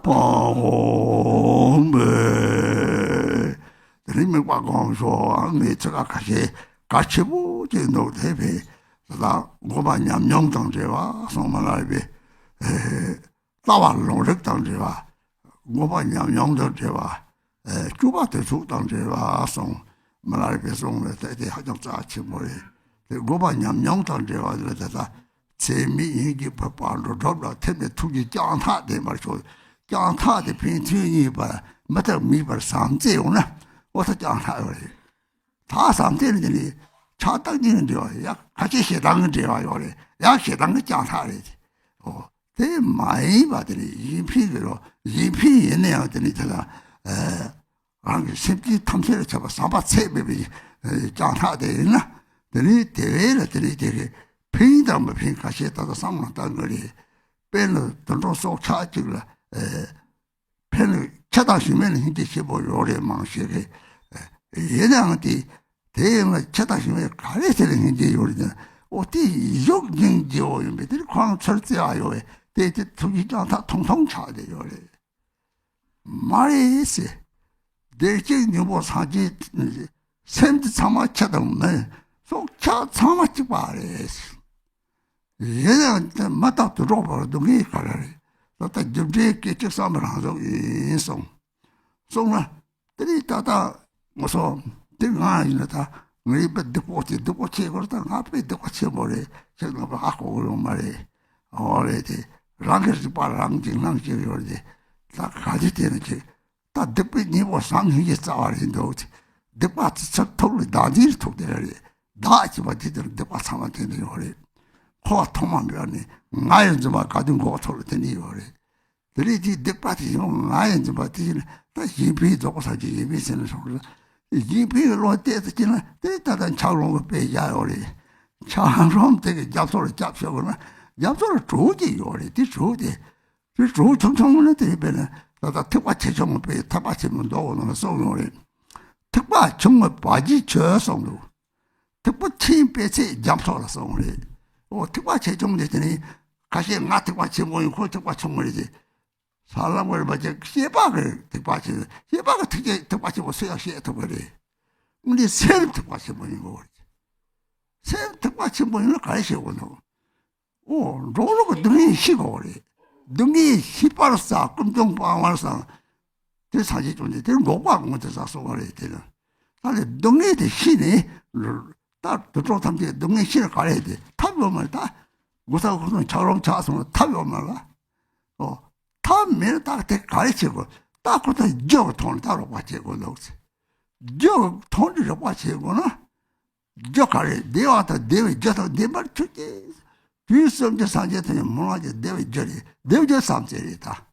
봉배 드림을 과공소 내처가 같이 보지 노대비 다 고반냠 영당제와 소만알비 따와롱력 당제와 고반냠 영당제와 주바트 주당제와 송 말알비 송을 대대 하정자 치모리 고반냠 영당제와 그래서 재미있게 법안으로 접라 텐데 투기 장타대 말이죠. 장타대 빈티니 봐. 맞다 미버 상제오나. 어서 장타요. 다 상제는 차당기는 데요. 야 같이 해당은 돼요. 야 해당은 장타래지. 대 많이 받으니 인피로 인피 얘네한테는 제가 안 쉽게 탐색을 잡아 사바 세배비 장타대나. 들이 대회를 들이 되게 팽이담을 팽가시에 따라 삼았다는 거리 펜을 던져 속 차지를 펜을 차다시면 hin지 시보 요래 망시에 예당한테 대응을 차다시면 가래서는 hin지 요리는 어디 욕진지오 이들 광 철저하요 대대 투기장 다 통통 차대 요래 말이지 대체 누구 사지 샘드 참아 차다면 속차 참아지 말이지 얘는 맞다 들어버려 동이 가라리 나타 집제 깨치 삼을 하죠 인송 송나 들이다다 무서 등아 이나다 우리 듣고치 그러다 앞에 듣고치 뭐래 제가 하고 그런 말이 어레디 랑게스 바랑징랑지 그러지 다 가지 되는 게다 듣고 니뭐 상승이 싸워린도 듣고치 척통을 나질 통되래 다지 맞지들 듣고 참아 되는 거래 코 통만면이 나연 좀 가진 거 소리더니 그래. 들이지 득바지 좀 나연 좀 받지는 다 이비 도고 사지 이비는 소리. 이비로 때지는 때다단 차롱을 빼야 오리. 차롱 되게 잡소를 잡셔거나 잡소를 조지 요리. 뒤 조지. 그 조 청청문에 되면은 나다 특바 체정을 빼 타바치면 도는 소용오리. 특바 정말 바지 저송도. 특바 침 빼지 잡소를 소용오리. 특과 제정됐더니 가시 나 특과 제목이 그 특과 총물이지 사람을 맞아 시박을 특과지 시박을 특과지 뭐 수야시에 특별히 우리 셀 특과지 뭐이고 그러지 셀 특과지 뭐이는 가시고 너 로로가 능이 시고 그래 능이 시발사 금종 방활사 그 사지 존재 그 노방 것도 사서 그래 되는 아니 능이 대 신이 딱 저쪽 탐지 능력 실을 가야 돼. 탑이 오면 다 무사고 그런 저런 자성은 탑이 오면 탑면 딱 가르치고 딱 그때 저 돈을 따로 받치고 넣지. 저 돈을 받치고나 저 가래 내와다 내외 저도 내말 주지. 비성제 상제들이 뭐하지 내외 저리 내외 상제리다.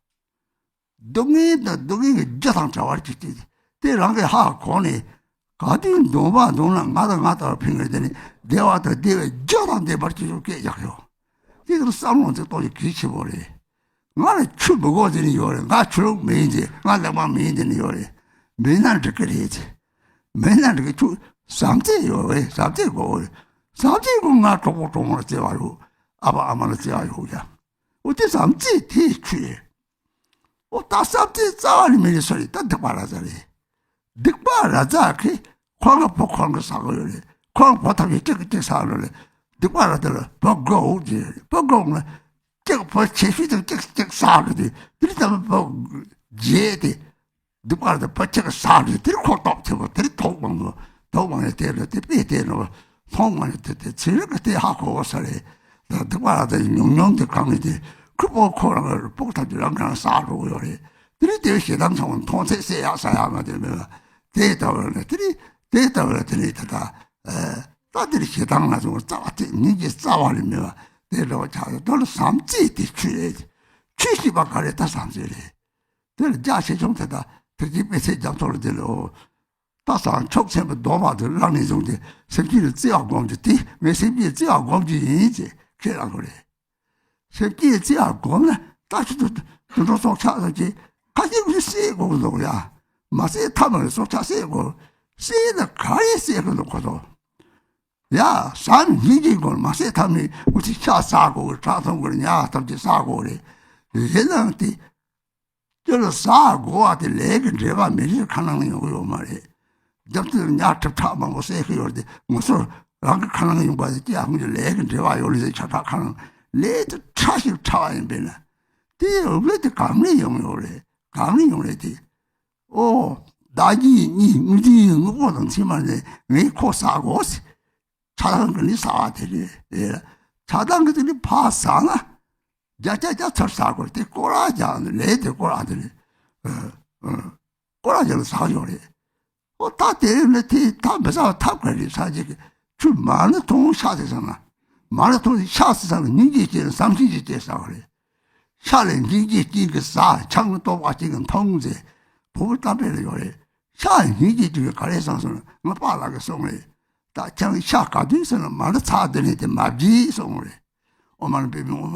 능이 저상 자와 주지. 대랑게 하 고니 가딘 노바 노나 나다 핑거더니 내와도 내외 저한테 말해줄게 약요. 이거 싸움은 또 기치버리. 나는 출 먹어지니 요래. 나 출 매인지. 나만 매인지니 요래. 맨날 그래야지. 맨날 그 삼재요. 왜 삼재고. 삼재고 나 조금 제와요. 아마는 제와요야. 어때 삼재 대취. 다 삼재 싸우면 소리 딱 말하자리. 득바라자 그 광가 폭광가 사고요. 광 보탑이 찌끄찌 사고요. 득바라들 버거우지. 버거우는 제가 벌 제시도 찌끄찌 사고지. 그러다 뭐 제디 득바라들 버체가 사고지. 들고 덮치고 들이 도망에 때려 때려 송만에 때 제일 그때 하고 살이 득바라들 용용들 강이지. 그 보고를 폭탄이랑 그냥 사고요. 들이 대시 당성은 통세세야 사야가 되면 대답을 드리다가 다들이 해당 가지고 싸웠지 이게 싸워리면 내려 자도 너 삼지 뒤취해지 취시바 가랬다 삼지리 들 자세 정도다 특집에서 잡소를 들어 다산 촉sem을 도마들 라니 정도 생기를 찌어 공지디 왜 생기를 찌어 공지이지 그래라 그래 생기를 찌어 공은 다시도 들어서 찾아지 가지고 쓰고 그러야 마세 타면 쏟아 세고 세는 가리 세고 놓고도 야 산 이기고 마세 타면 우리 차 사고 자동 그러냐 답지 사고 그래 얘네한테 就是啥国的那个这吧，没人看能有嘛的，就是人家吃茶嘛，我谁会有的？我说那个看能有吧的，这样就那个这吧有的吃茶看能，那的茶就茶一边了，这有的刚的有的，刚的有的的，哦，大你我能起码的，你靠啥国是？茶汤跟你啥的嘞？茶汤跟你爬山啊！家吃啥过的？过来讲的，来的过来的嘞，过来讲啥样的？我打电那天他不知道他管的啥这个，去马拉松下的上啊，马拉松下市上的年纪节上星期介绍的，下来年纪这个啥，抢多把这个通子，不打别的有的，下年纪这个搞来上上，我把那个送来，打将下搞对上了，马拉差的那的马匹送来。我们别忙，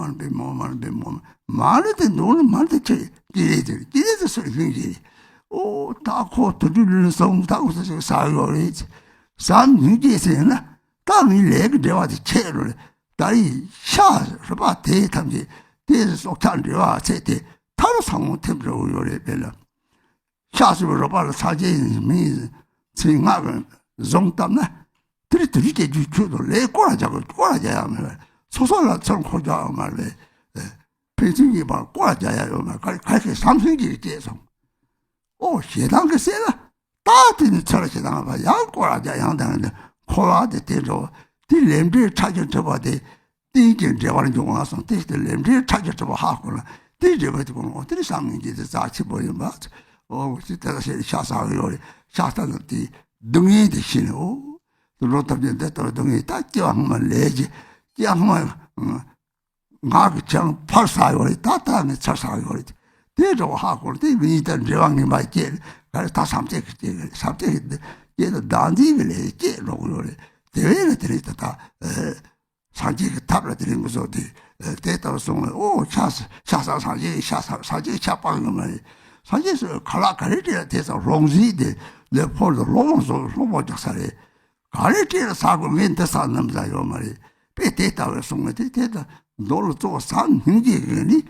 马了的农人马的这的水平的，哦，大伙都是人生，大伙是这个啥样的？三年级生呢，当你来个电话就切了，但是下是吧？对他们是说看电话这的，他的上我听不着有的别了，下是不是把它查见没？从那个容当呢？这就去了，来过来这样的。说了，从国家嘛嘞，培训一帮国家也有嘛，开始3星期的接送。哦，学堂个谁了？大的吃了学堂吧，洋国家洋的，国外的这种，第两边差距这么的，第一件这玩意用啊上，第两边差距这么好过了，第这个就讲我这3年级的杂七不一嘛，哦，这个是下山了的，下山了的东西的心哦，罗他们在到东西，大叫我们来去。样嘛，那个讲拍啥样的，打的吃啥样的，这种哈过的，你在这方面买接，还是他上这个，接着当地的来接着我的，这个这里他上这个他了这里我说的，这到送了，哦，下上这个下班了嘛，上这是卡拉卡里这这种容易的，来跑着罗毛就啥的，卡里这啥个面的啥那么大有嘛的。别得到了送了，得到拿了做3年级的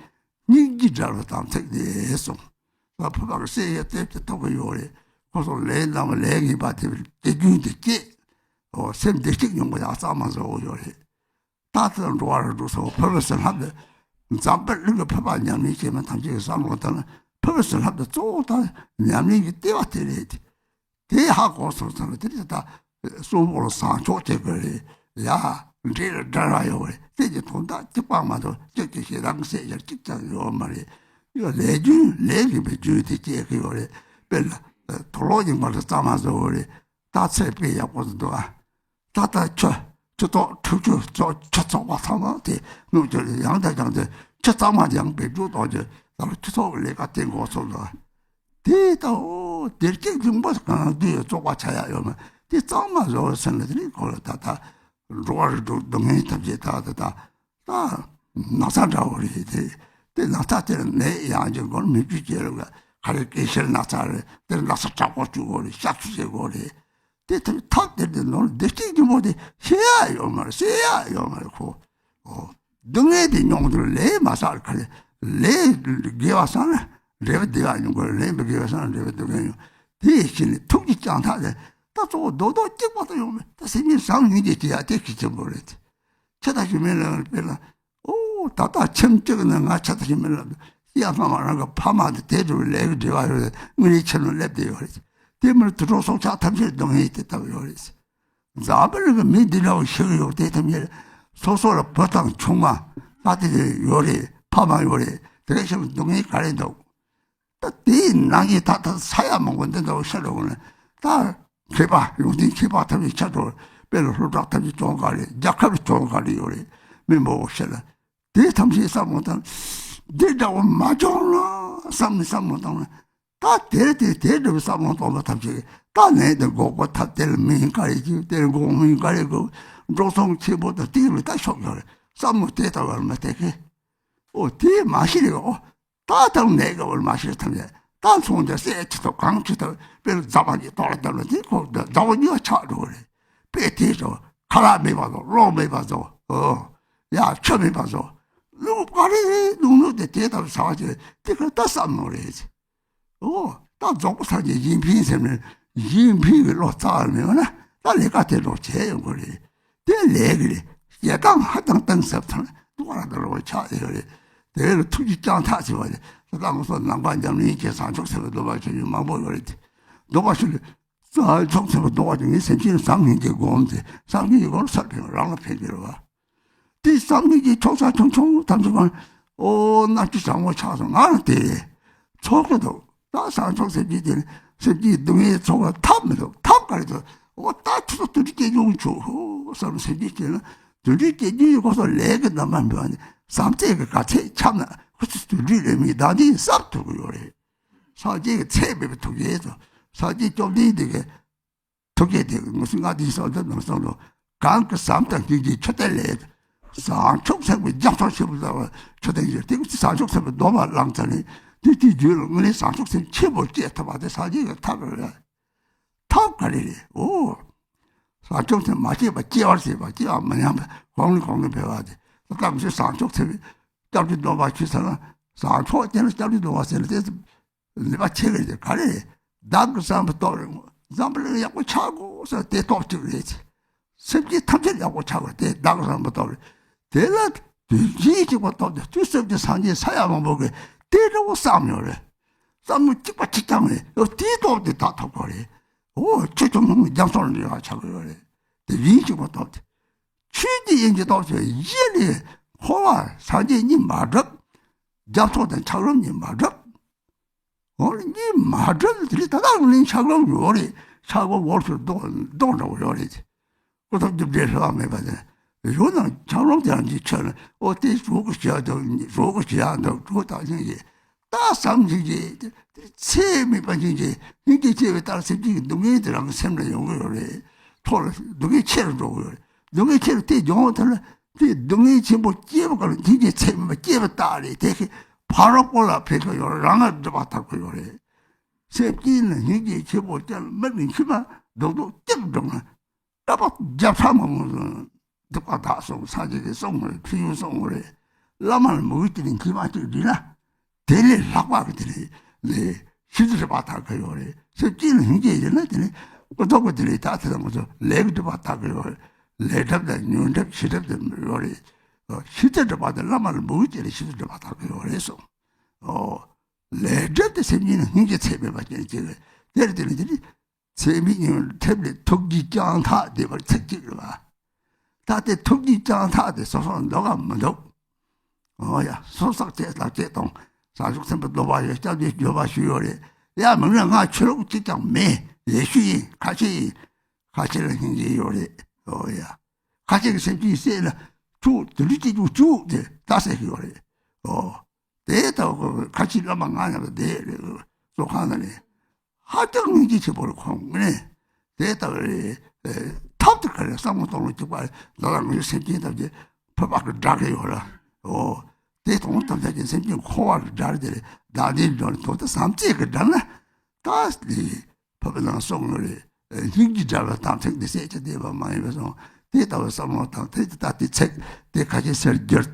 你知道了当这个送，我不把个谁也得都会有的。我说来那么来你把这用的接，哦，现在这用不了咱们说有的，大致上多少都说，特别是他的，咱们那个拍两年前嘛，他这个上路灯了，特别是他的做到2年的对吧？对的，这下告诉他们，这是他说我上桌这个的呀。这个当然有的，这就同大这帮嘛都这些人写下这样有嘛的，一个来里边就的这个有的，别了头老人嘛是咱们说的，大菜别也不是多啊，大吃到出去吃早嘛他们的，我就是杨大讲的吃早嘛2倍多到就，咱们吃早那个电锅说的，这到这不是刚刚对做过菜呀有嘛，这早嘛说生了这里搞了他。罗是东西特别大，那啥着我的，这那啥这那样就我没拒绝了个，还是给些那啥的，这那啥找我住我的，下去结果的，这他的弄的这就么的，谁有嘛苦，哦，东西的弄的来嘛啥看的，来给我上了，来不对啊，用过来不给我上，来不对用，这些呢，突然讲他的。他说我多结果都有没？他身边3年级这样这个怎么来的？吃他前面了，别了，哦，大吃这个呢，俺吃他前面了，样方嘛那个怕嘛的带着来个这玩意儿，我们吃了来的有的，对么？这种说家他们些东西的都有的，咱们那个没得了小有的他们说了不当穷嘛，他的有的怕嘛有的，这个什么东西搞的都，他对那些他菜呀嘛，我那都晓得呢，他。去吧，用点去吧，他们吃着，别人说他们装咖喱，家可是装咖喱有的，没毛些了。这他们些上木当，这叫我麻将了，上木当了。他这个上木当了，他们些，他那的我他这个没咖喱就，这个我没咖喱个，早上吃不到地了，他烧了，上木这到了嘛这个，哦，这马西的哦，他当那个我马西他们。但从这些吃到刚吃到，别人早晚就到了，这个早晚要吃着的，别提着，卡拉没法做，肉没法做，哦，呀，吃没法做，如果把你弄的跌到啥去，这个得什么来着？ 다 조사지 인핀세면 인핀으로 짜면은 다 내가 대로 제용 거리. 대래리 예당 하당 등섭선 누가라도 차이거리. 대를 투지장 타지 말이. 그다음서 남관장이 계산적으로 도와줘 막보거리. 도와줄 자 정서도 도와주니 생기는 상민제 공대. 상민이 걸 설명을 하는 편이로 와. 이 상민이 조사 총총 담주만 나지 장모 차서 나한테 저거도 나 상속세지들 세지 등에 저거 탑가리도 따투도 들이게 용주 서로 세지는 들이게 이고서 레게 남만 변 삼재가 같이 참나 그치 들이름이 나디 쌉두고 요래 사지가 체베 두개에서 사지 좀 되게 두개 되고 무슨 가지 있어도 너서도 강그 삼당 지지 초달래 상속세부 약속세부다 초달이 되고 상속세부 너무 랑자니 뒤뒤를 우리 상속세 최고째 타바데 사지가 타를 탑가리리 상속세 마치바 지어서 지어 뭐냐 공리 배워야지 그다음에 상속세 잡지 너무 치서는 상속세는 잡지 너무 세는 데서 내가 책을 가리 나그 사람부터 잠을 약고 차고서 대토적이지甚至탐질 약고 차고 대 나그 사람부터 대라 뒤지고부터 주석의 상지 사야만 보게 대로 싸움을 싸움 찍고 찍장을 뒤도 없대 다 턱거리 최종은 양손을 차고래 대위지고부터 취지 인지도 없어 이리 호와 사진이 말을 잡소된 차그럼니 말을 니 말을 들이다가는 차그럼 요리 차고 월수 돈으로 요리지 그것도 좀 내서 하면 봐야 이거는 차그럼지 저는 어때 죽으시야도 그다지 다 상지지 세미 반지지 이게 제에 따라서 이게 농해들랑 셈을 용어를 토를 농해 채를 줘요 농해 채를 때 용어들 농해 전부 찌어가는 이게 셈을 찌어다리 되게 바로 골라 배서 요랑을 잡았다고 요래 세끼는 이게 제보잖아 맨이지만 너도 땡정아 따박 잡사먹는 누가 송 사지게 송을 피우 송을 라만을 먹을 기마들이나 대리라고 하거든요. 네, 시들을 받아 그요래. 세끼는 이게 이러더니 어떻게들이 다 들어서 레그도 받아 그요. 레답다 뉴답 시답다 요래. 시들을 받아 라만을 먹을 시들을 받아 그요래서 레답다 생기는 이게 세배 받지 지금. 내리들이 세미는 태블릿 독기장 다 되버 책지를 봐. 다때 독기장 다 돼서 너가 뭐도 소삭제동 사숙선부터 봐야 자기 여바시요래 야 뭐가 추록 직장 매 예수이 같이는 hin지 요래 같이 생기 있어야 주 들리지 주 다세 요래 대다 같이 라만 하냐고 대 속하는데 하정인지 저버고 그래 대다 탑도 그래 상무동을 좀 봐 너랑 생기다 이제 법학을 다게요라 대통령 대신 생긴 코와를 잘들 나디를 또 삼지거든 다시 법에는 송을 hin기자가 담생데 세제 대바 많이 해서 대다가 상무동 대다티 책 대까지 설결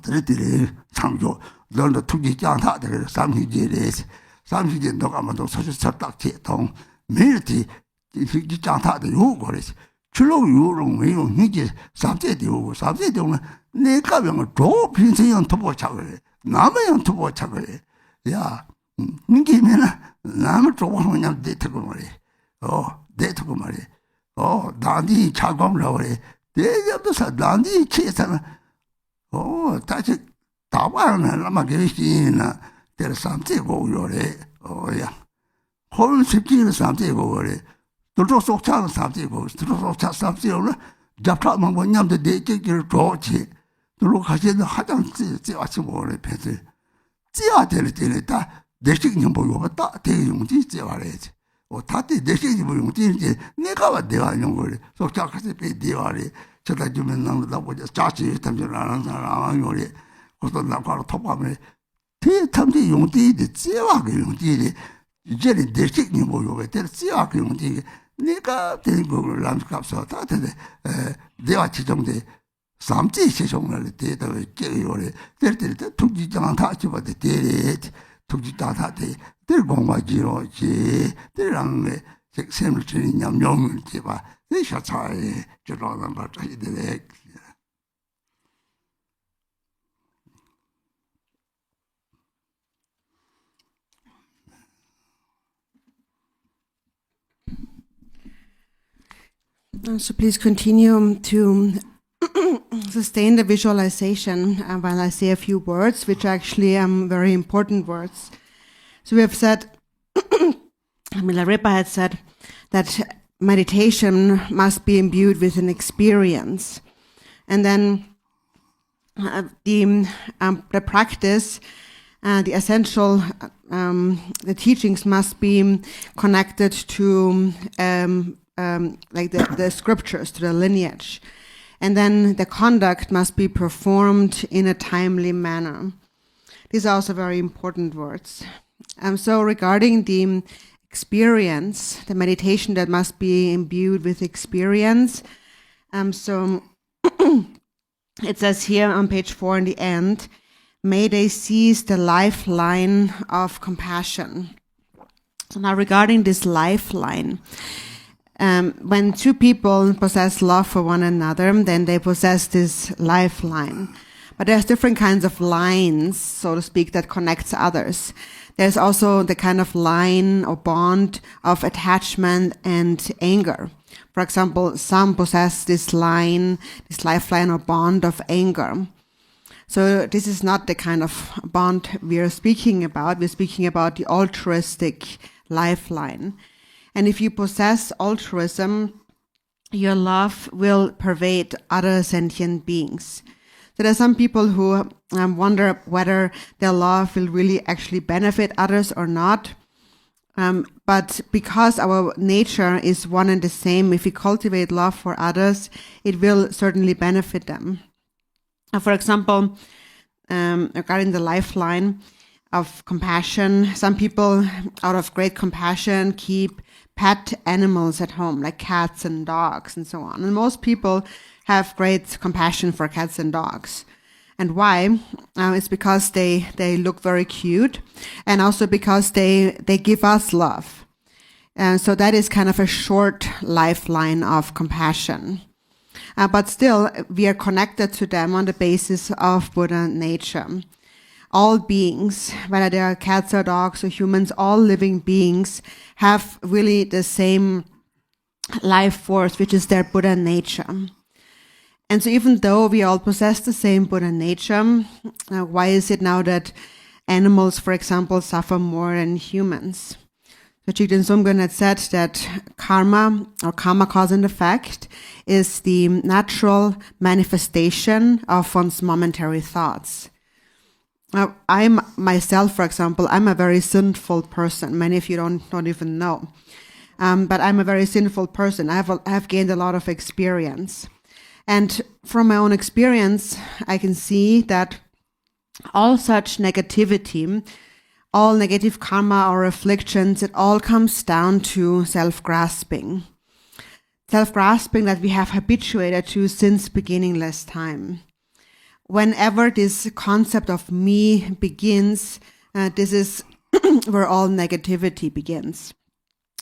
들들이 창조 너는 투기 장타 되 삼히지래 삼히지 너가 뭐도 소식 딱 제통 매일티 hin기 장타도 요거래 줄로 요롱 외용 hin기 삼제도 요고 삼제도는 내가 병을 더 빈세형 투보 차거래 남의 투보 차거래 야 hin기면은 남을 조금 그냥 대트고 말이 대트고 말이 나니 자금을 하래 대접도서 나니 치에서는 다시 다와는 아마 계시나 될 삼제고 요래 야 홀 쉽지는 삼제고 그래 들어 속차는 삼제고 들어 속차 삼제고는 잡타만 뭐냐면 내게를 좋지 들어 가시는 화장지 찌와치 뭐래 배들 찌야 될 때는 다 내식님 보고 왔다 대용지 찌와래지 다때 내식님 보고 찌지 내가 와 내가 용거래 속차 가서 배 대와래 저다 주면 나보다 보자 자치 탐정 안 하는 사람 요래 그것도 나가로 토파면 대탐지 용띠의 찌와가 용띠의 이제 내식님 보고 왔다 찌와가 용띠 내가 된 거를 남cap서 다 되네 내가 지정돼 삼지 시종을 대도 깨요래 될 때 투기장 다 집어대 대래 tukji tata te, te gongwa jiro chi, te rang semri chini nyam nyom chi ba, te shachayi jiro namba chayi de. So please continue to sustain the visualization while I say a few words, which are actually very important words. So we have said, Milarepa had said that meditation must be imbued with an experience. And then the practice, the essential, the teachings must be connected to like the scriptures, to the lineage. And then the conduct must be performed in a timely manner. These are also very important words. So regarding the experience, the meditation that must be imbued with experience, so it says here on page 4 in the end, may they seize the lifeline of compassion. So now regarding this lifeline, when two people possess love for one another, then they possess this lifeline. But there's different kinds of lines, so to speak, that connects others. There's also the kind of line or bond of attachment and anger. For example, some possess this line, this lifeline or bond of anger. So this is not the kind of bond we are speaking about. We're speaking about the altruistic lifeline. And if you possess altruism, your love will pervade other sentient beings. So there are some people who wonder whether their love will really actually benefit others or not. But because our nature is one and the same, if we cultivate love for others, it will certainly benefit them. For example, regarding the lifeline of compassion, some people, out of great compassion, keep pet animals at home, like cats and dogs and so on. And most people have great compassion for cats and dogs. And why? It's because they look very cute, and also because they give us love. So that is kind of a short lifeline of compassion. But still, we are connected to them on the basis of Buddha nature. All beings, whether they are cats or dogs or humans, all living beings have really the same life force, which is their Buddha nature. And so even though we all possess the same Buddha nature, why is it now that animals, for example, suffer more than humans? So Jigten Sumgön had said that karma, or karma cause and effect, is the natural manifestation of one's momentary thoughts. I'm myself, for example, I'm a very sinful person. Many of you don't even know. But I'm a very sinful person. I have gained a lot of experience. And from my own experience, I can see that all such negativity, all negative karma or afflictions, it all comes down to self-grasping. Self-grasping that we have habituated to since beginningless time. Whenever this concept of me begins, this is where all negativity begins.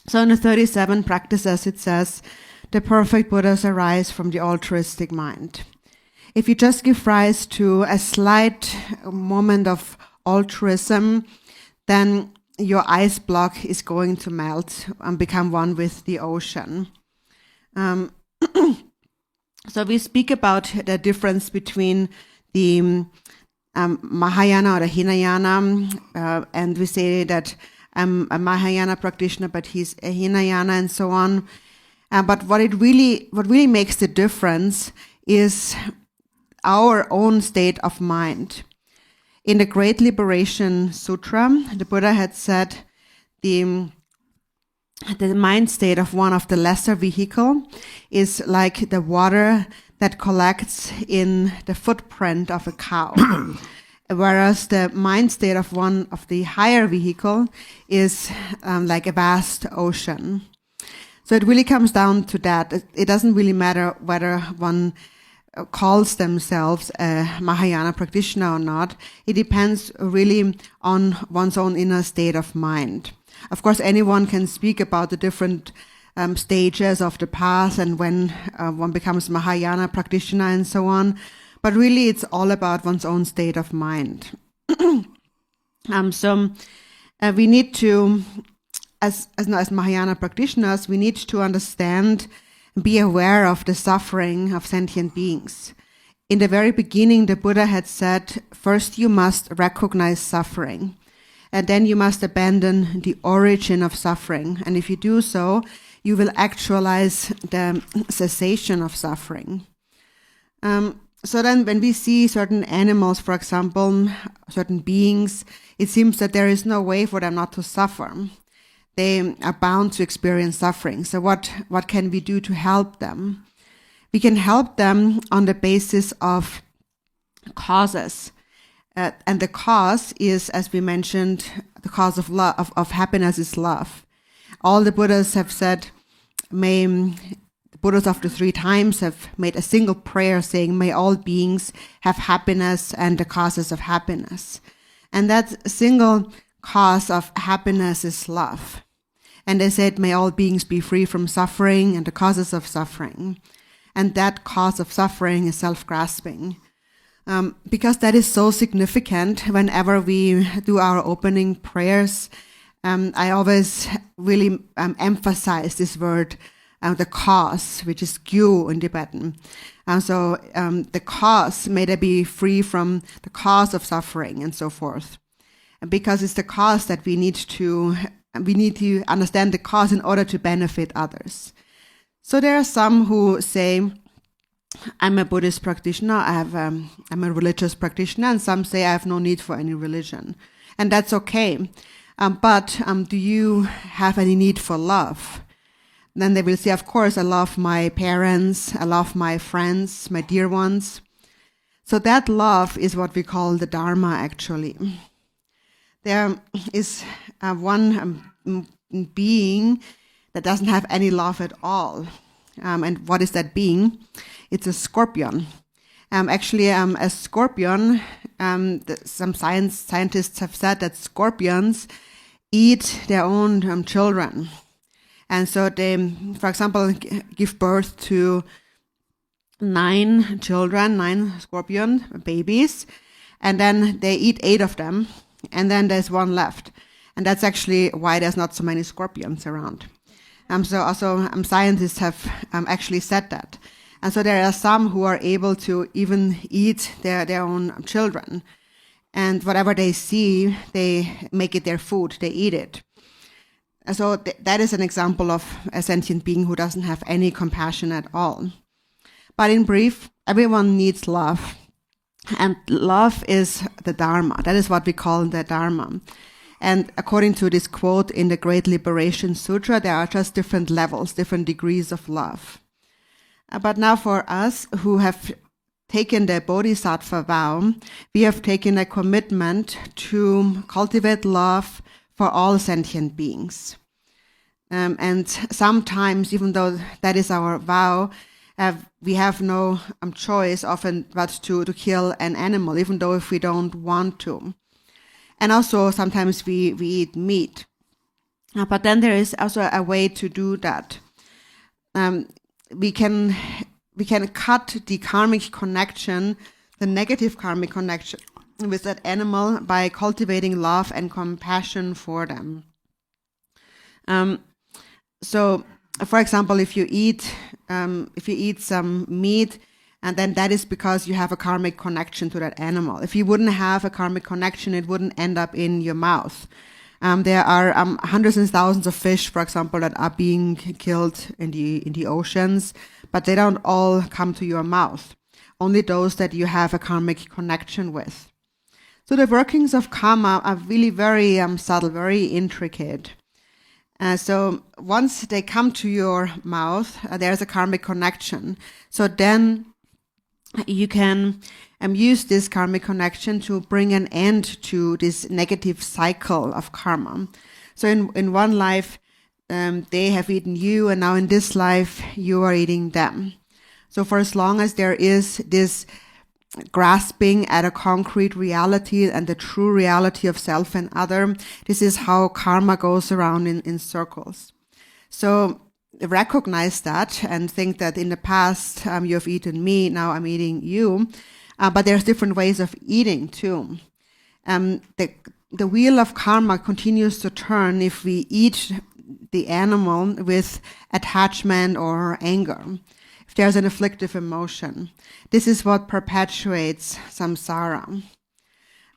So in the 37 practices, it says, the perfect Buddhas arise from the altruistic mind. If you just give rise to a slight moment of altruism, then your ice block is going to melt and become one with the ocean. So we speak about the difference between the Mahayana or the Hinayana, and we say that I'm a Mahayana practitioner, but he's a Hinayana and so on. But what really makes the difference is our own state of mind. In the Great Liberation Sutra, the Buddha had said the mind state of one of the lesser vehicle is like the water that collects in the footprint of a cow. Whereas the mind state of one of the higher vehicle is like a vast ocean. So it really comes down to that. It doesn't really matter whether one calls themselves a Mahayana practitioner or not, it depends really on one's own inner state of mind. Of course, anyone can speak about the different stages of the path and when one becomes Mahayana practitioner and so on, but really it's all about one's own state of mind. We need to, as Mahayana practitioners, we need to understand, be aware of the suffering of sentient beings. In the very beginning, the Buddha had said, first you must recognize suffering, and then you must abandon the origin of suffering. And if you do so, you will actualize the cessation of suffering. So then when we see certain animals, for example, certain beings, it seems that there is no way for them not to suffer. They are bound to experience suffering. So what can we do to help them? We can help them on the basis of causes. And the cause is, as we mentioned, the cause of love, of happiness is love. All the Buddhas have said, the Buddhas of the 3 times have made a single prayer saying, may all beings have happiness and the causes of happiness. And that single cause of happiness is love. And they said, may all beings be free from suffering and the causes of suffering. And that cause of suffering is self-grasping. Because that is so significant whenever we do our opening prayers. I always really emphasize this word, the cause, which is gyu in Tibetan. The cause, may they be free from the cause of suffering and so forth. Because it's the cause that we need to understand the cause in order to benefit others. So there are some who say, I'm a Buddhist practitioner, I'm a religious practitioner, and some say I have no need for any religion. And that's okay. But do you have any need for love? Then they will say, of course, I love my parents, I love my friends, my dear ones. So that love is what we call the Dharma, actually. There is one being that doesn't have any love at all. And what is that being? It's a scorpion. A scorpion, some scientists have said that scorpions eat their own children. And so they, for example, give birth to 9 children, 9 scorpion babies, and then they eat 8 of them, and then there's 1 left. And that's actually why there's not so many scorpions around. So also scientists have actually said that. And so there are some who are able to even eat their own children. And whatever they see, they make it their food, they eat it. And so that is an example of a sentient being who doesn't have any compassion at all. But in brief, everyone needs love. And love is the Dharma. That is what we call the Dharma. And according to this quote in the Great Liberation Sutra, there are just different levels, different degrees of love. But now for us who have taken the Bodhisattva vow, we have taken a commitment to cultivate love for all sentient beings. And sometimes, even though that is our vow, we have no choice often but to kill an animal, even though if we don't want to. And also sometimes we eat meat. But then there is also a way to do that. We can cut the karmic connection, the negative karmic connection with that animal by cultivating love and compassion for them. So, for example, if you eat some meat, and then that is because you have a karmic connection to that animal. If you wouldn't have a karmic connection, it wouldn't end up in your mouth. There are hundreds and thousands of fish, for example, that are being killed in the oceans, but they don't all come to your mouth. Only those that you have a karmic connection with. So the workings of karma are really very subtle, very intricate. So once they come to your mouth, there's a karmic connection. So then you can use this karmic connection to bring an end to this negative cycle of karma. So in one life, they have eaten you, and now in this life, you are eating them. So for as long as there is this grasping at a concrete reality and the true reality of self and other, this is how karma goes around in circles. So recognize that and think that in the past you have eaten me, now I'm eating you. But there's different ways of eating too. The wheel of karma continues to turn if we eat the animal with attachment or anger. If there's an afflictive emotion, this is what perpetuates samsara.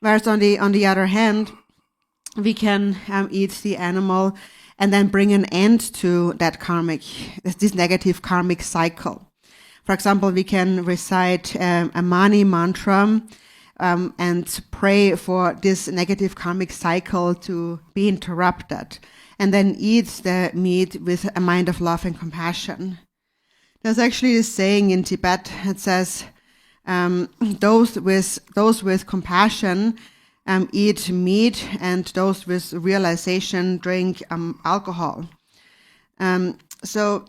Whereas on the other hand, we can eat the animal and then bring an end to that this negative karmic cycle. For example, we can recite a mani mantra and pray for this negative karmic cycle to be interrupted, and then eat the meat with a mind of love and compassion. There's actually a saying in Tibet. It says, those with compassion eat meat, and those with realization drink alcohol. So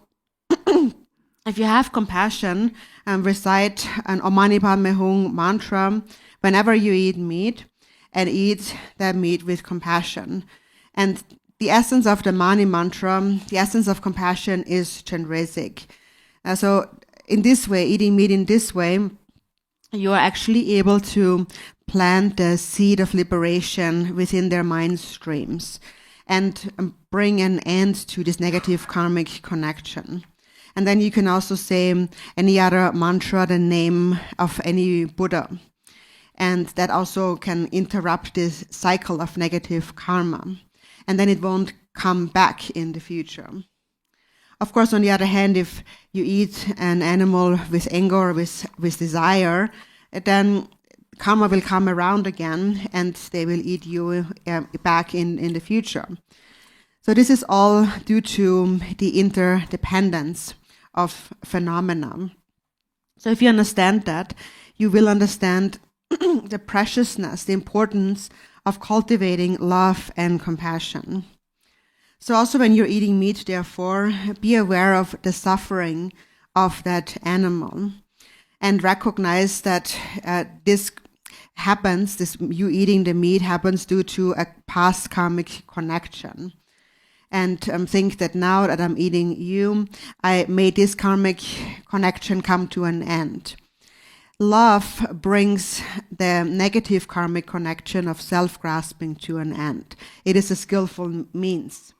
if you have compassion, recite an Om Mani Padme Hum mantra whenever you eat meat, and eat that meat with compassion. And the essence of the Mani mantra, the essence of compassion, is Chenrezig. So in this way, eating meat in this way, you are actually able to plant the seed of liberation within their mind streams and bring an end to this negative karmic connection. And then you can also say any other mantra, the name of any Buddha. And that also can interrupt this cycle of negative karma. And then it won't come back in the future. Of course, on the other hand, if you eat an animal with anger or with desire, then karma will come around again and they will eat you back in the future. So this is all due to the interdependence of phenomena. So if you understand that, you will understand the preciousness, the importance of cultivating love and compassion. So also when you're eating meat, therefore, be aware of the suffering of that animal and recognize that this happens, you eating the meat happens due to a past karmic connection. And think that now that I'm eating you, I made this karmic connection come to an end. Love brings the negative karmic connection of self-grasping to an end. It is a skillful means.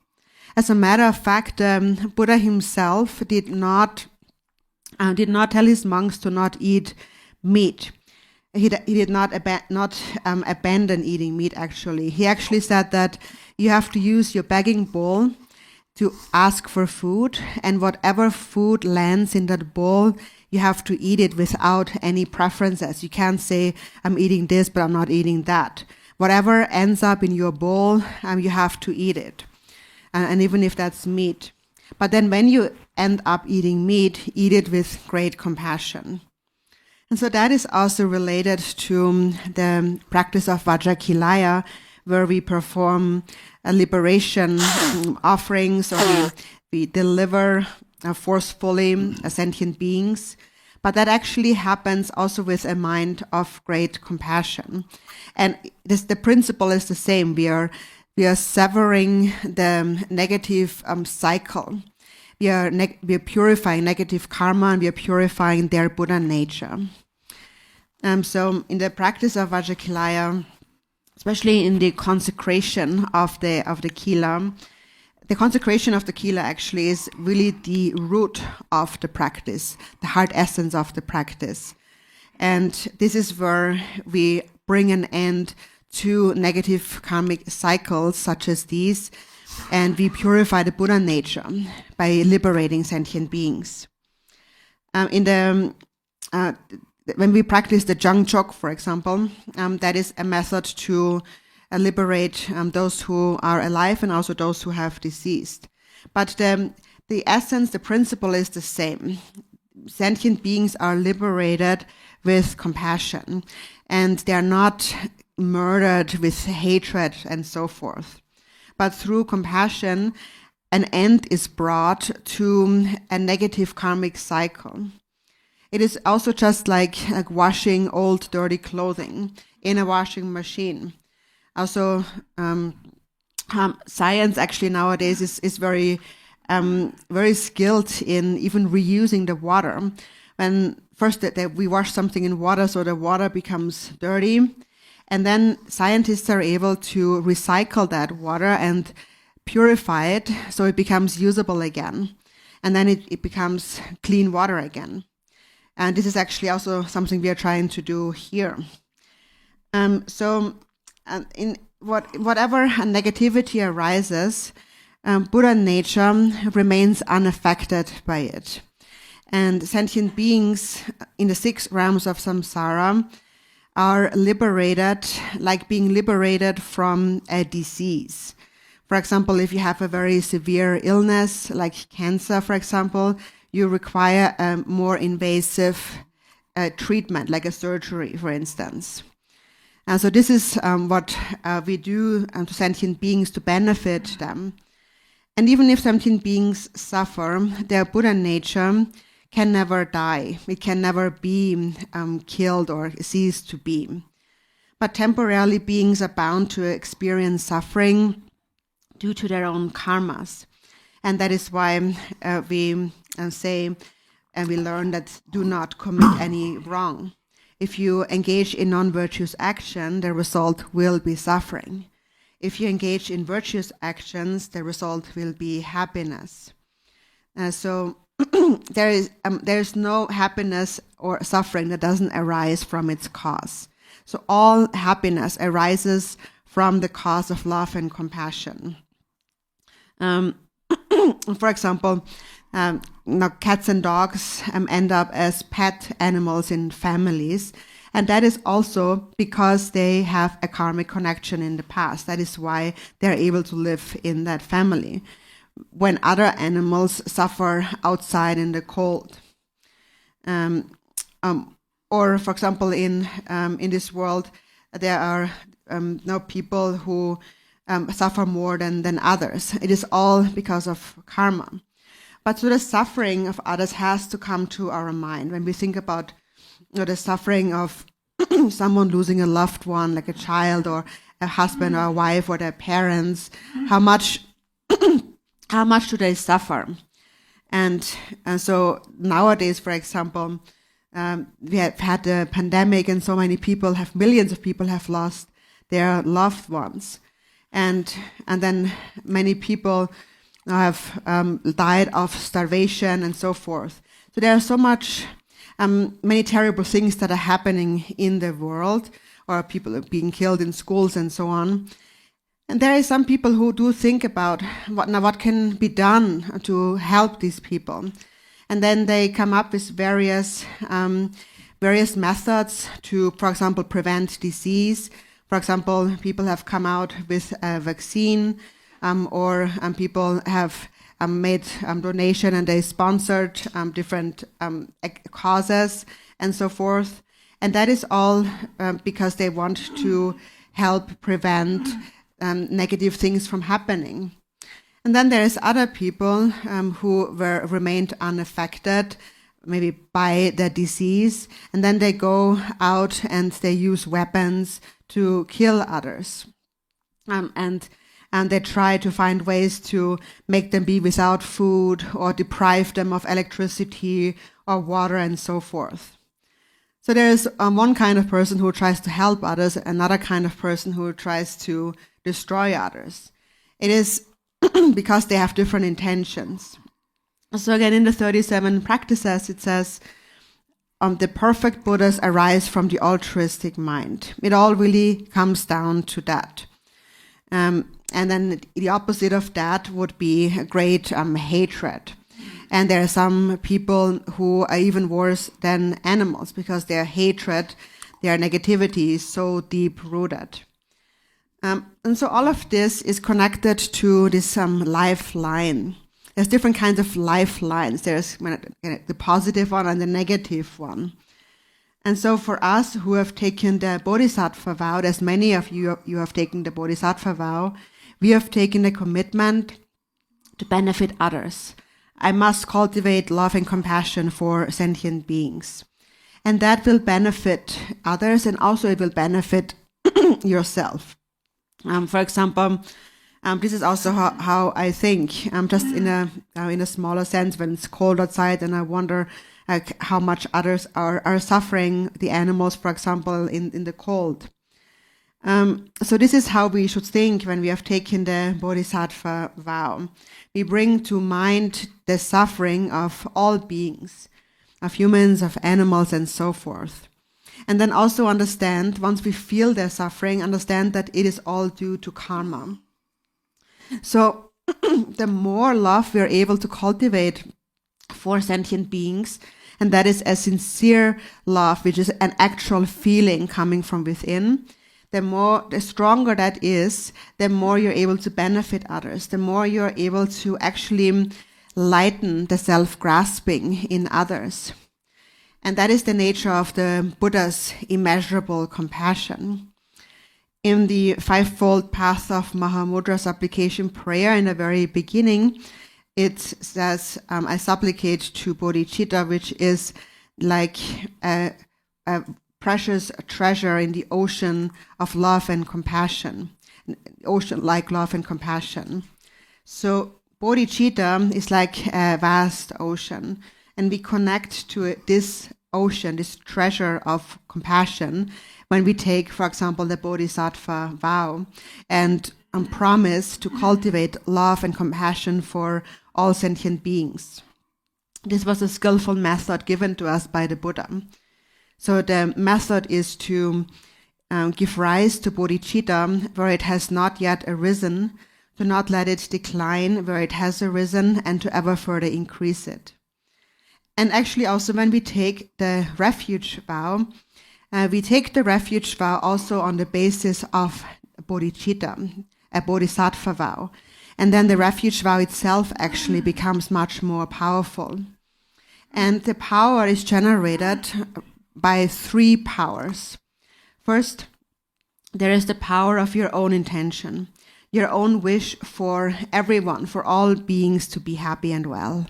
As a matter of fact, Buddha himself did not tell his monks to not eat meat. He did not abandon eating meat, actually. He actually said that you have to use your begging bowl to ask for food, and whatever food lands in that bowl, you have to eat it without any preferences. You can't say, I'm eating this, but I'm not eating that. Whatever ends up in your bowl, you have to eat it. And even if that's meat. But then when you end up eating meat, eat it with great compassion. And so that is also related to the practice of Vajrakilaya, where we perform liberation offerings, or we deliver forcefully sentient beings. But that actually happens also with a mind of great compassion. And the principle is the same. We are severing the negative cycle. We are purifying negative karma, and we are purifying their Buddha nature. So in the practice of Vajrakilaya, especially in the consecration of the kila, the consecration of the kila actually is really the root of the practice, the heart essence of the practice. And this is where we bring an end to negative karmic cycles such as these, and we purify the Buddha nature by liberating sentient beings. When we practice the Jangchok, for example, that is a method to liberate those who are alive and also those who have deceased. But the essence, the principle is the same. Sentient beings are liberated with compassion, and they are not murdered with hatred and so forth. But through compassion, an end is brought to a negative karmic cycle. It is also just like washing old dirty clothing in a washing machine. Also, science actually nowadays is very skilled in even reusing the water. When first we wash something in water, so the water becomes dirty, and then scientists are able to recycle that water and purify it so it becomes usable again. And then it becomes clean water again. And this is actually also something we are trying to do here. In whatever negativity arises, Buddha nature remains unaffected by it. And sentient beings in the 6 realms of samsara are liberated, like being liberated from a disease. For example, if you have a very severe illness, like cancer, for example, you require a more invasive treatment, like a surgery, for instance. And so this is what we do to sentient beings to benefit them. And even if sentient beings suffer, their Buddha nature can never die. It can never be killed or cease to be. But temporarily, beings are bound to experience suffering due to their own karmas. And that is why we say and we learn that do not commit any wrong. If you engage in non-virtuous action, the result will be suffering. If you engage in virtuous actions, the result will be happiness. So there is no happiness or suffering that doesn't arise from its cause. So all happiness arises from the cause of love and compassion. For example, cats and dogs end up as pet animals in families. And that is also because they have a karmic connection in the past. That is why they're able to live in that family, when other animals suffer outside in the cold. Or, for example, in this world, there are no people who suffer more than others. It is all because of karma. But so the suffering of others has to come to our mind when we think about the suffering of someone losing a loved one, like a child or a husband or a wife or their parents. How much do they suffer? And so nowadays, for example, we have had a pandemic, and so many people millions of people have lost their loved ones. And then many people have died of starvation and so forth. So there are so many terrible things that are happening in the world, or people are being killed in schools and so on. And there are some people who do think about what can be done to help these people. And then they come up with various methods to, for example, prevent disease. For example, people have come out with a vaccine, or people have made donation and they sponsored different causes and so forth. And that is all because they want to help prevent negative things from happening. And then there's other people who remained unaffected, maybe by the disease, and then they go out and they use weapons to kill others. And they try to find ways to make them be without food or deprive them of electricity or water and so forth. So there's one kind of person who tries to help others, another kind of person who tries to destroy others. It is because they have different intentions. So again, in the 37 practices, it says, the perfect Buddhas arise from the altruistic mind. It all really comes down to that. And then the opposite of that would be a great hatred. And there are some people who are even worse than animals because their hatred, their negativity is so deep-rooted. And so all of this is connected to this lifeline. There's different kinds of lifelines. There's the positive one and the negative one. And so for us who have taken the Bodhisattva vow, as many of you have taken the Bodhisattva vow, we have taken a commitment to benefit others. I must cultivate love and compassion for sentient beings. And that will benefit others, and also it will benefit yourself. For example, this is also how I think, just in a smaller sense, when it's cold outside, and I wonder how much others are suffering, the animals, for example, in the cold. So this is how we should think when we have taken the Bodhisattva vow. We bring to mind the suffering of all beings, of humans, of animals, and so forth. And then also understand, once we feel their suffering, understand that it is all due to karma. So the more love we are able to cultivate for sentient beings, and that is a sincere love, which is an actual feeling coming from within, the stronger that is, the more you're able to benefit others, the more you're able to actually lighten the self-grasping in others. And that is the nature of the Buddha's immeasurable compassion. In the fivefold path of Mahamudra supplication prayer, in the very beginning, it says, I supplicate to bodhicitta, which is like a precious treasure in the ocean of love and compassion, ocean like love and compassion. So bodhicitta is like a vast ocean, and we connect to this ocean, this treasure of compassion, when we take, for example, the Bodhisattva vow and promise to cultivate love and compassion for all sentient beings. This was a skillful method given to us by the Buddha. So the method is to give rise to bodhicitta where it has not yet arisen, to not let it decline where it has arisen, and to ever further increase it. And actually also when we take the refuge vow, we take the refuge vow also on the basis of bodhicitta, a bodhisattva vow. And then the refuge vow itself actually becomes much more powerful. And the power is generated by three powers. First, there is the power of your own intention, your own wish for everyone, for all beings to be happy and well.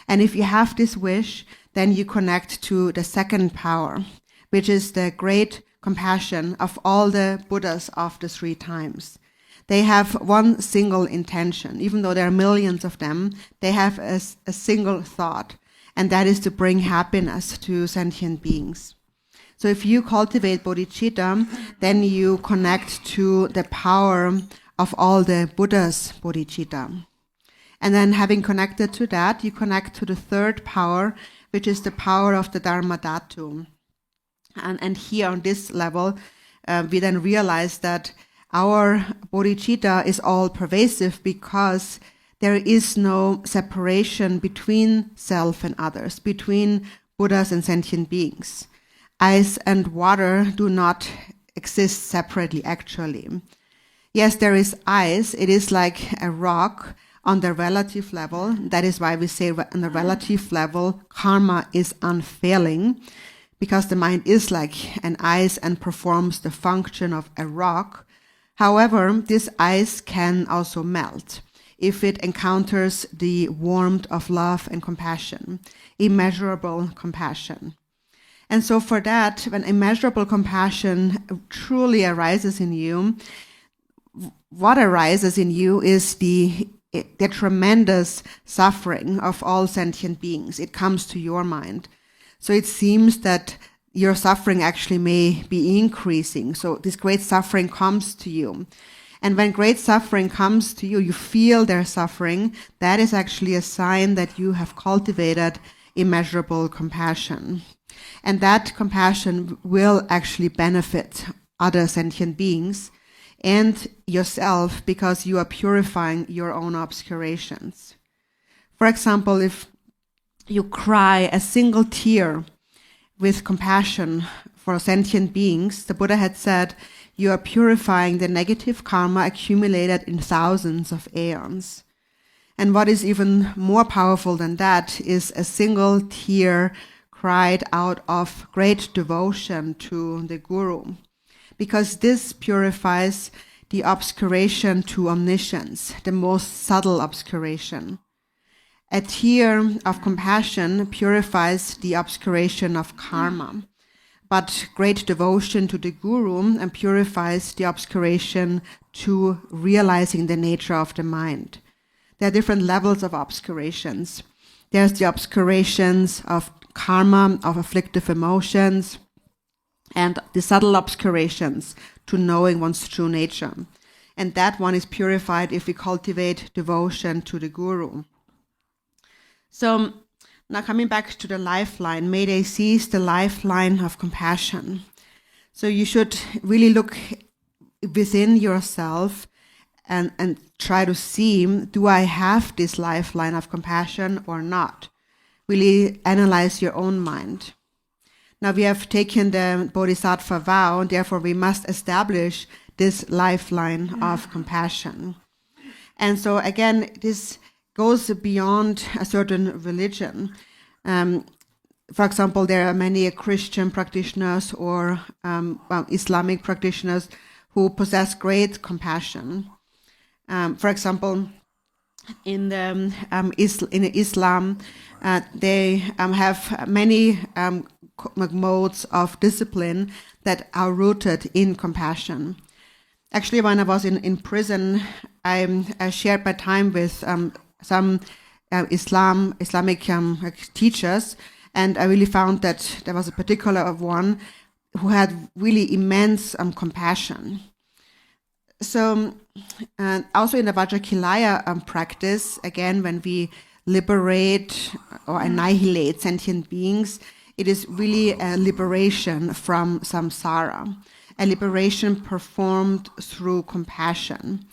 And if you have this wish, then you connect to the second power, which is the great compassion of all the Buddhas of the three times. They have one single intention. Even though there are millions of them, they have a single thought, and that is to bring happiness to sentient beings. So if you cultivate bodhicitta, then you connect to the power of all the Buddhas' bodhicitta. And then having connected to that, you connect to the third power, which is the power of the Dharmadhatu. And here on this level, we then realize that our bodhicitta is all pervasive because there is no separation between self and others, between Buddhas and sentient beings. Ice and water do not exist separately, actually. Yes, there is ice. It is like a rock on the relative level. That is why we say on the relative level, karma is unfailing, because the mind is like an ice and performs the function of a rock. However, this ice can also melt if it encounters the warmth of love and compassion, immeasurable compassion. And so for that, when immeasurable compassion truly arises in you, what arises in you is the tremendous suffering of all sentient beings. It comes to your mind. So it seems that your suffering actually may be increasing. So this great suffering comes to you. And when great suffering comes to you, you feel their suffering. That is actually a sign that you have cultivated immeasurable compassion. And that compassion will actually benefit other sentient beings and yourself, because you are purifying your own obscurations. For example, if you cry a single tear with compassion for sentient beings, the Buddha had said, you are purifying the negative karma accumulated in thousands of aeons. And what is even more powerful than that is a single tear cried out of great devotion to the Guru, because this purifies the obscuration to omniscience, the most subtle obscuration. A tear of compassion purifies the obscuration of karma, but great devotion to the Guru purifies the obscuration to realizing the nature of the mind. There are different levels of obscurations. There's the obscurations of karma, of afflictive emotions, and the subtle obscurations to knowing one's true nature. And that one is purified if we cultivate devotion to the Guru. So now coming back to the lifeline, may they seize the lifeline of compassion. So you should really look within yourself and try to see, do I have this lifeline of compassion or not? Really analyze your own mind. Now we have taken the Bodhisattva vow, and therefore we must establish this lifeline of compassion. And so again, this goes beyond a certain religion. For example, there are many Christian practitioners or Islamic practitioners who possess great compassion. For example, in Islam, they have many modes of discipline that are rooted in compassion. Actually, when I was in prison, I shared my time with some Islamic teachers, and I really found that there was a particular one who had really immense compassion. So also in the Vajrakilaya practice, again, when we liberate or annihilate sentient beings, it is really a liberation from samsara, a liberation performed through compassion.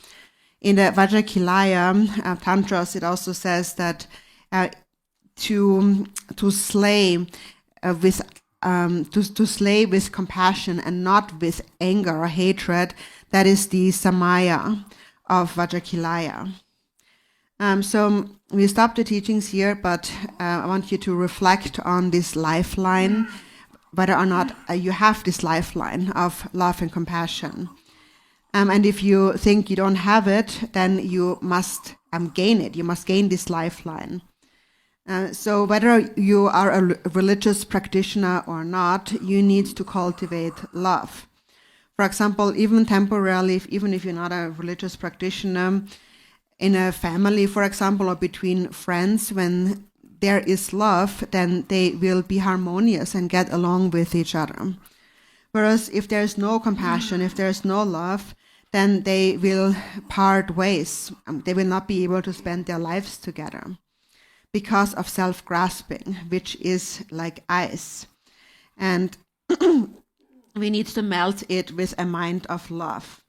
In the Vajrakilaya Tantras, it also says that to slay with compassion and not with anger or hatred, that is the samaya of Vajrakilaya. So we stop the teachings here, but I want you to reflect on this lifeline, whether or not you have this lifeline of love and compassion. And if you think you don't have it, then you must gain it. You must gain this lifeline. So whether you are a religious practitioner or not, you need to cultivate love. For example, even temporarily, even if you're not a religious practitioner, in a family, for example, or between friends, when there is love, then they will be harmonious and get along with each other. Whereas if there's no compassion, if there's no love, then they will part ways. They will not be able to spend their lives together because of self-grasping, which is like ice. And we need to melt it with a mind of love.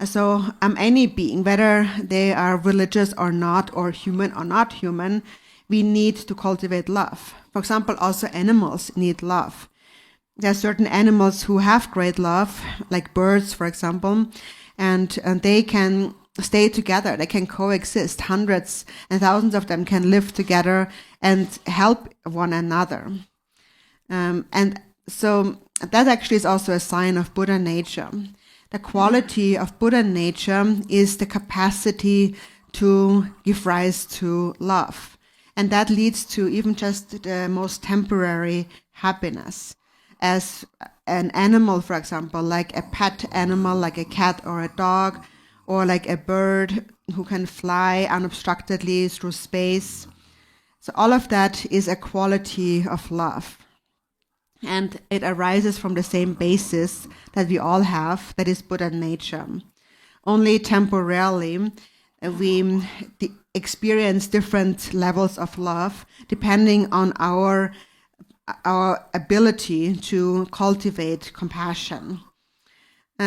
So any being, whether they are religious or not, or human or not human, we need to cultivate love. For example, also animals need love. There are certain animals who have great love, like birds, for example, and they can stay together. They can coexist. Hundreds and thousands of them can live together and help one another. And so that actually is also a sign of Buddha nature. The quality of Buddha nature is the capacity to give rise to love. And that leads to even just the most temporary happiness. As an animal, for example, like a pet animal, like a cat or a dog, or like a bird who can fly unobstructedly through space. So all of that is a quality of love. And it arises from the same basis that we all have, that is Buddha nature. Only temporarily we experience different levels of love depending on our ability to cultivate compassion.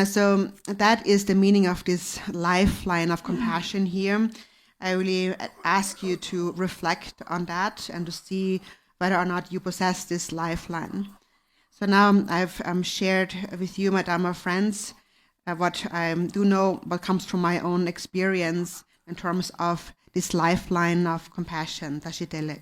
So that is the meaning of this lifeline of compassion here. I really ask you to reflect on that and to see whether or not you possess this lifeline. So now I've shared with you, my Dharma friends, what I do know, what comes from my own experience in terms of this lifeline of compassion, Tashitele.